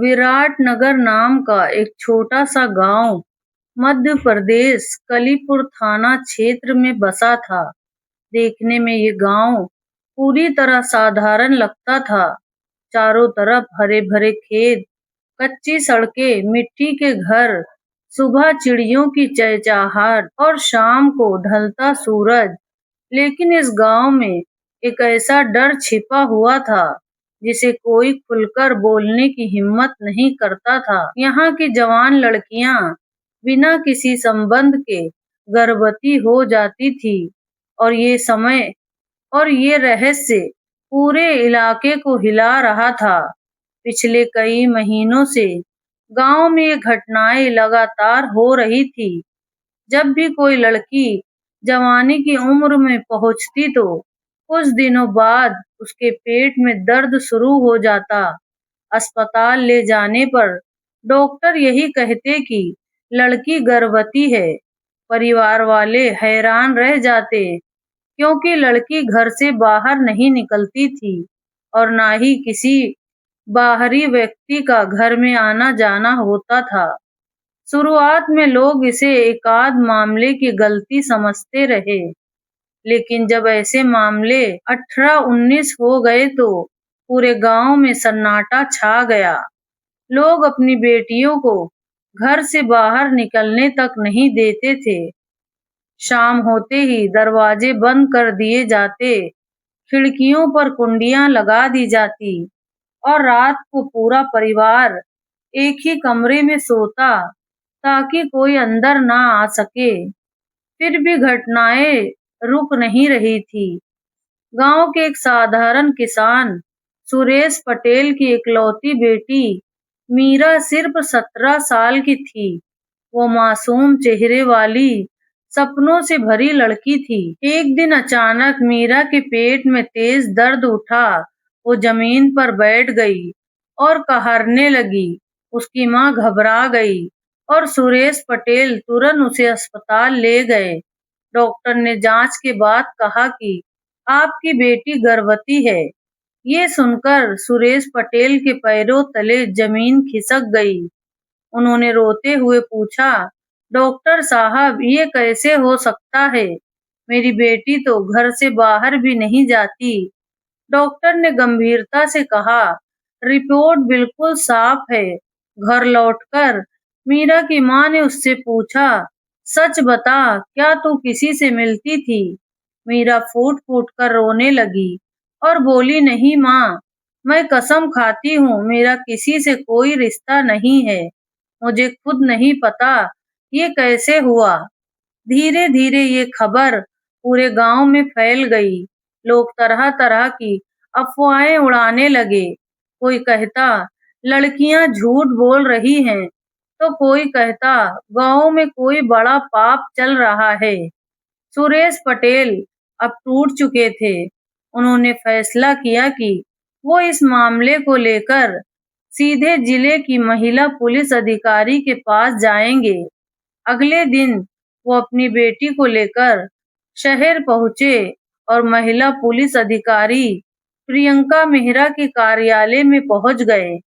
विराटनगर नाम का एक छोटा सा गांव मध्य प्रदेश कलीपुर थाना क्षेत्र में बसा था। देखने में ये गांव पूरी तरह साधारण लगता था। चारों तरफ हरे भरे खेत, कच्ची सड़कें, मिट्टी के घर, सुबह चिड़ियों की चहचहाट और शाम को ढलता सूरज। लेकिन इस गांव में एक ऐसा डर छिपा हुआ था जिसे कोई खुलकर बोलने की हिम्मत नहीं करता था। यहाँ की जवान लड़कियां बिना किसी संबंध के गर्भवती हो जाती थी और ये रहस्य पूरे इलाके को हिला रहा था। पिछले कई महीनों से गांव में ये घटनाएं लगातार हो रही थी। जब भी कोई लड़की जवानी की उम्र में पहुंचती तो कुछ दिनों बाद उसके पेट में दर्द शुरू हो जाता। अस्पताल ले जाने पर डॉक्टर यही कहते कि लड़की गर्भवती है। परिवार वाले हैरान रह जाते क्योंकि लड़की घर से बाहर नहीं निकलती थी और ना ही किसी बाहरी व्यक्ति का घर में आना जाना होता था। शुरुआत में लोग इसे एकाध मामले की गलती समझते रहे, लेकिन जब ऐसे मामले 18-19 हो गए तो पूरे गांव में सन्नाटा छा गया। लोग अपनी बेटियों को घर से बाहर निकलने तक नहीं देते थे। शाम होते ही दरवाजे बंद कर दिए जाते, खिड़कियों पर कुंडियां लगा दी जाती और रात को पूरा परिवार एक ही कमरे में सोता ताकि कोई अंदर ना आ सके। फिर भी घटनाएं रुक नहीं रही थी। गांव के एक साधारण किसान सुरेश पटेल की इकलौती बेटी मीरा सिर्फ 17 साल की थी। वो मासूम चेहरे वाली, सपनों से भरी लड़की थी। एक दिन अचानक मीरा के पेट में तेज दर्द उठा। वो जमीन पर बैठ गई और कहरने लगी। उसकी मां घबरा गई और सुरेश पटेल तुरंत उसे अस्पताल ले गए। डॉक्टर ने जांच के बाद कहा कि आपकी बेटी गर्भवती है। ये सुनकर सुरेश पटेल के पैरों तले जमीन खिसक गई। उन्होंने रोते हुए पूछा, डॉक्टर साहब, ये कैसे हो सकता है? मेरी बेटी तो घर से बाहर भी नहीं जाती। डॉक्टर ने गंभीरता से कहा, रिपोर्ट बिल्कुल साफ है। घर लौटकर मीरा की मां ने उससे पूछा, सच बता, क्या तू किसी से मिलती थी? मीरा फूट फूट कर रोने लगी और बोली, नहीं माँ, मैं कसम खाती हूँ, मेरा किसी से कोई रिश्ता नहीं है। मुझे खुद नहीं पता ये कैसे हुआ। धीरे धीरे ये खबर पूरे गांव में फैल गई। लोग तरह तरह की अफवाहें उड़ाने लगे। कोई कहता लड़कियां झूठ बोल रही हैं, तो कोई कहता गांव में कोई बड़ा पाप चल रहा है। सुरेश पटेल अब टूट चुके थे। उन्होंने फैसला किया कि वो इस मामले को लेकर सीधे जिले की महिला पुलिस अधिकारी के पास जाएंगे। अगले दिन वो अपनी बेटी को लेकर शहर पहुंचे और महिला पुलिस अधिकारी प्रियंका मेहरा के कार्यालय में पहुंच गए।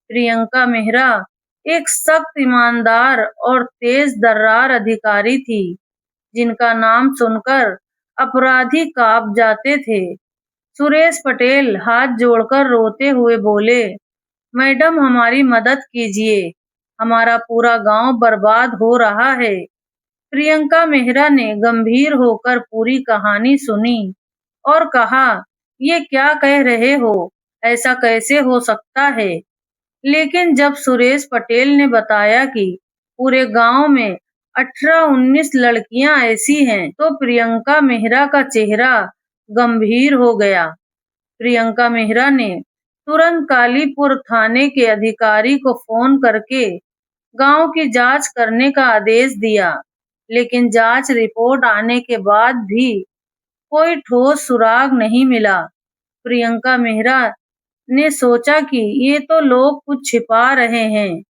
प्रियंका मेहरा एक सख्त, ईमानदार और तेज तर्रार अधिकारी थी, जिनका नाम सुनकर अपराधी कांप जाते थे। सुरेश पटेल हाथ जोड़कर रोते हुए बोले, मैडम, हमारी मदद कीजिए, हमारा पूरा गांव बर्बाद हो रहा है। प्रियंका मेहरा ने गंभीर होकर पूरी कहानी सुनी और कहा, ये क्या कह रहे हो? ऐसा कैसे हो सकता है? लेकिन जब सुरेश पटेल ने बताया कि पूरे गांव में 18-19 लड़कियां ऐसी हैं, तो प्रियंका मेहरा का चेहरा गंभीर हो गया। प्रियंका मेहरा ने तुरंत कालीपुर थाने के अधिकारी को फोन करके गांव की जांच करने का आदेश दिया। लेकिन जांच रिपोर्ट आने के बाद भी कोई ठोस सुराग नहीं मिला। प्रियंका मेहरा ने सोचा कि ये तो लोग कुछ छिपा रहे हैं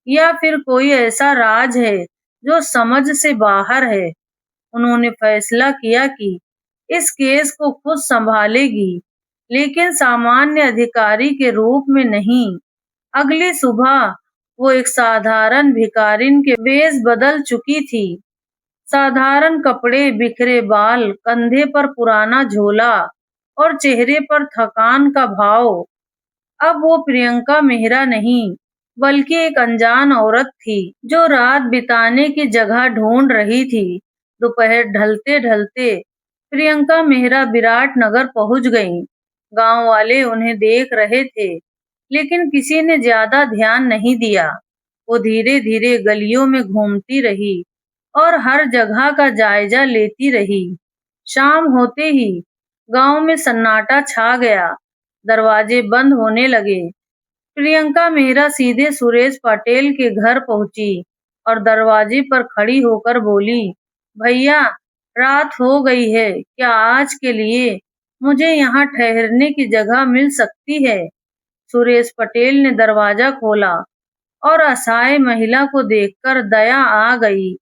या फिर कोई ऐसा राज है जो समझ से बाहर है। उन्होंने फैसला किया कि इस केस को खुद संभालेगी, लेकिन सामान्य अधिकारी के रूप में नहीं। अगली सुबह वो एक साधारण भिखारिन के वेश बदल चुकी थी। साधारण कपड़े, बिखरे बाल, कंधे पर पुराना झोला और चेहरे पर थकान का भाव। अब वो प्रियंका मेहरा नहीं, बल्कि एक अनजान औरत थी, जो रात बिताने की जगह ढूंढ रही थी। दोपहर ढलते-ढलते प्रियंका मेहरा विराटनगर पहुंच गईं। गांव वाले उन्हें देख रहे थे, लेकिन किसी ने ज्यादा ध्यान नहीं दिया। वो धीरे-धीरे गलियों में घूमती रही और हर जगह का जायजा लेती रही। शाम होते ही गांव में सन्नाटा छा गया। दरवाजे बंद होने लगे। प्रियंका मेहरा सीधे सुरेश पटेल के घर पहुंची और दरवाजे पर खड़ी होकर बोली, भैया, रात हो गई है, क्या आज के लिए मुझे यहाँ ठहरने की जगह मिल सकती है? सुरेश पटेल ने दरवाजा खोला और असहाय महिला को देखकर दया आ गई।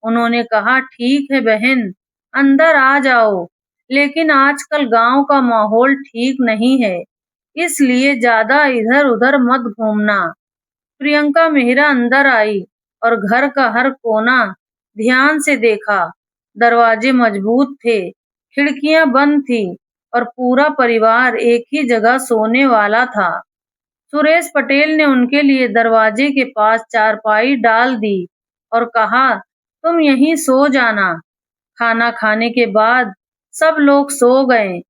उन्होंने कहा, ठीक है बहन, अंदर आ जाओ, लेकिन आजकल गांव का माहौल ठीक नहीं है, इसलिए ज्यादा इधर-उधर मत घूमना। प्रियंका मेहरा अंदर आई और घर का हर कोना ध्यान से देखा। दरवाजे मजबूत थे, खिड़कियां बंद थी और पूरा परिवार एक ही जगह सोने वाला था। सुरेश पटेल ने उनके लिए दरवाजे के पास चारपाई डाल दी और कहा, तुम यहीं सो जाना। खाना खाने के बाद सब लोग सो गए।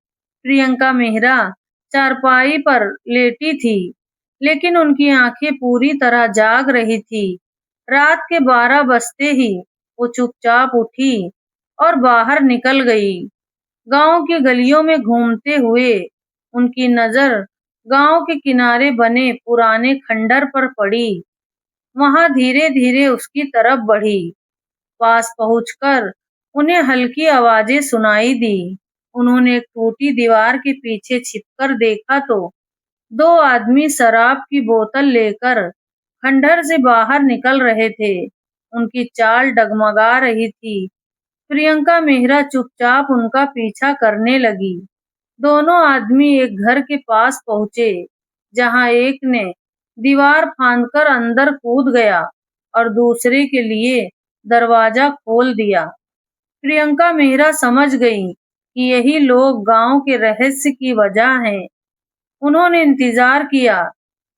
प्रियंका मेहरा चारपाई पर लेटी थी, लेकिन उनकी आंखें पूरी तरह जाग रही थी। रात के 12 बजते ही वो चुपचाप उठी और बाहर निकल गई। गांव की गलियों में घूमते हुए उनकी नजर गांव के किनारे बने पुराने खंडर पर पड़ी। वहां धीरे-धीरे उसकी तरफ बढ़ी। पास पहुंचकर उन्हें हल्की आवाजें सुनाई दी। उन्होंने एक टूटी दीवार के पीछे छिपकर देखा तो 2 आदमी शराब की बोतल लेकर खंडहर से बाहर निकल रहे थे। उनकी चाल डगमगा रही थी। प्रियंका मेहरा चुपचाप उनका पीछा करने लगी। दोनों आदमी एक घर के पास पहुंचे, जहां एक ने दीवार फांदकर अंदर कूद गया और दूसरे के लिए दरवाजा खोल दिया। प्रियंका मेहरा समझ गई कि यही लोग गांव के रहस्य की वजह हैं। उन्होंने इंतजार किया।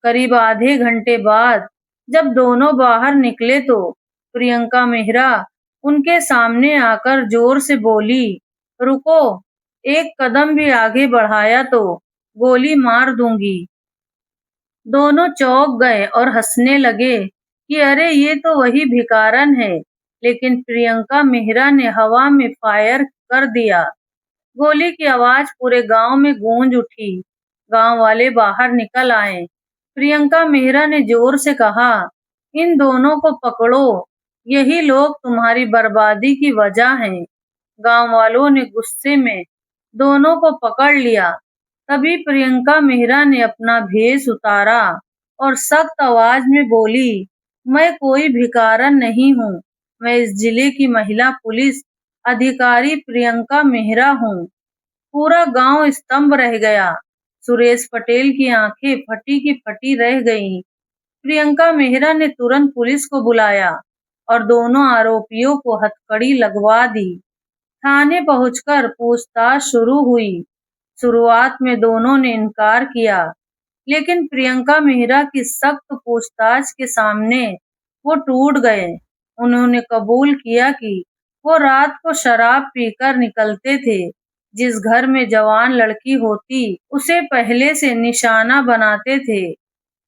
करीब आधे घंटे बाद जब दोनों बाहर निकले तो प्रियंका मेहरा उनके सामने आकर जोर से बोली, रुको, एक कदम भी आगे बढ़ाया तो गोली मार दूंगी। दोनों चौंक गए और हंसने लगे कि अरे, ये तो वही भिखारन है। लेकिन प्रियंका मेहरा ने हवा में फायर कर दिया। गोली की आवाज पूरे गांव में गूंज उठी। गांव वाले बाहर निकल आए। प्रियंका मेहरा ने जोर से कहा, इन दोनों को पकड़ो, यही लोग तुम्हारी बर्बादी की वजह हैं। गांव वालों ने गुस्से में दोनों को पकड़ लिया। तभी प्रियंका मेहरा ने अपना भेष उतारा और सख्त आवाज में बोली, मैं कोई भिखारन नहीं हूँ, मैं इस जिले की महिला पुलिस अधिकारी प्रियंका मेहरा हूँ। पूरा गांव स्तंभ रह गया। सुरेश पटेल की आंखें फटी की फटी रह गईं। प्रियंका मेहरा ने तुरंत पुलिस को बुलाया और दोनों आरोपियों को हथकड़ी लगवा दी। थाने पहुंचकर पूछताछ शुरू हुई। शुरुआत में दोनों ने इनकार किया, लेकिन प्रियंका मेहरा की सख्त पूछताछ के सामने वो टूट गए। उन्होंने कबूल किया कि वो रात को शराब पीकर निकलते थे। जिस घर में जवान लड़की होती, उसे पहले से निशाना बनाते थे।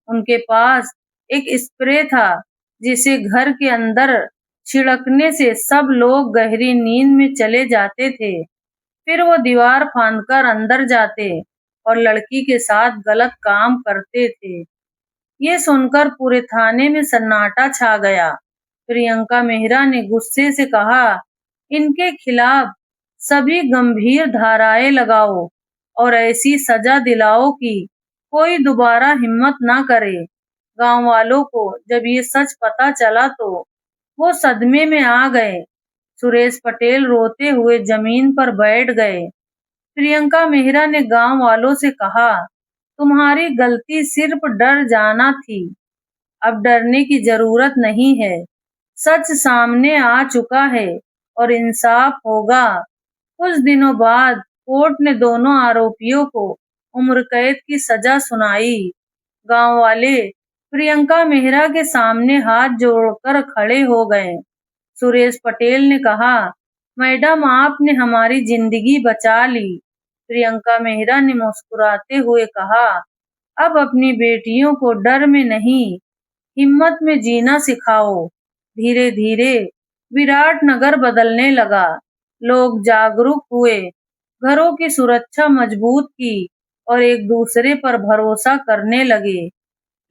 उनके पास एक स्प्रे था, जिसे घर के अंदर छिड़कने से सब लोग गहरी नींद में चले जाते थे। फिर वो दीवार फांदकर अंदर जाते और लड़की के साथ गलत काम करते थे। ये सुनकर पूरे थाने में सन्नाटा छा गया। प्रियंका मेहरा ने गुस्से से कहा, इनके खिलाफ सभी गंभीर धाराएं लगाओ और ऐसी सजा दिलाओ कि कोई दोबारा हिम्मत ना करे। गांव वालों को जब ये सच पता चला तो वो सदमे में आ गए। सुरेश पटेल रोते हुए जमीन पर बैठ गए। प्रियंका मेहरा ने गांव वालों से कहा, तुम्हारी गलती सिर्फ डर जाना थी। अब डरने की जरूरत नहीं है। सच सामने आ चुका है और इंसाफ होगा। कुछ दिनों बाद कोर्ट ने दोनों आरोपियों को उम्र कैद की सजा सुनाई। गांव वाले प्रियंका मेहरा के सामने हाथ जोड़कर खड़े हो गए। सुरेश पटेल ने कहा, मैडम आपने हमारी जिंदगी बचा ली। प्रियंका मेहरा ने मुस्कुराते हुए कहा, अब अपनी बेटियों को डर में नहीं, हिम्मत में जीना सिखाओ। धीरे धीरे विराट नगर बदलने लगा। लोग जागरूक हुए, घरों की सुरक्षा मजबूत की और एक दूसरे पर भरोसा करने लगे।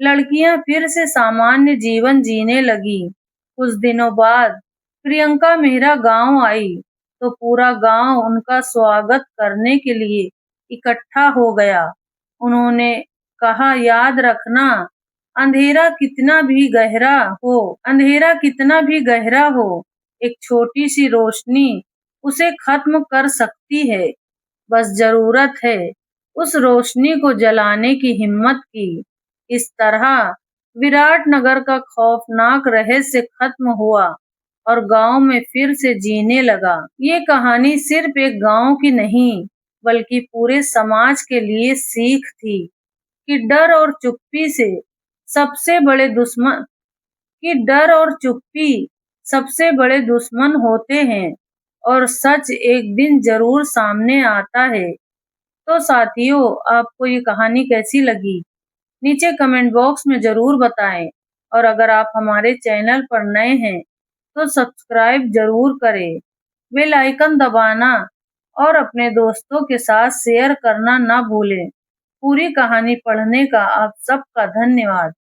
लड़कियां फिर से सामान्य जीवन जीने लगी। कुछ दिनों बाद प्रियंका मेहरा गांव आई तो पूरा गांव उनका स्वागत करने के लिए इकट्ठा हो गया। उन्होंने कहा, याद रखना, अंधेरा कितना भी गहरा हो, एक छोटी सी रोशनी उसे खत्म कर सकती है। बस जरूरत है उस रोशनी को जलाने की हिम्मत की। इस तरह विराटनगर का खौफनाक रहस्य खत्म हुआ और गांव में फिर से जीने लगा। ये कहानी सिर्फ एक गांव की नहीं, बल्कि पूरे समाज के लिए सीख थी कि सबसे बड़े दुश्मन डर और चुप्पी सबसे बड़े दुश्मन होते हैं और सच एक दिन जरूर सामने आता है। तो साथियों, आपको ये कहानी कैसी लगी? नीचे कमेंट बॉक्स में जरूर बताएं और अगर आप हमारे चैनल पर नए हैं तो सब्सक्राइब जरूर करें, बेल आइकन दबाना और अपने दोस्तों के साथ शेयर करना ना भूलें। पूरी कहानी पढ़ने का आप सबका धन्यवाद।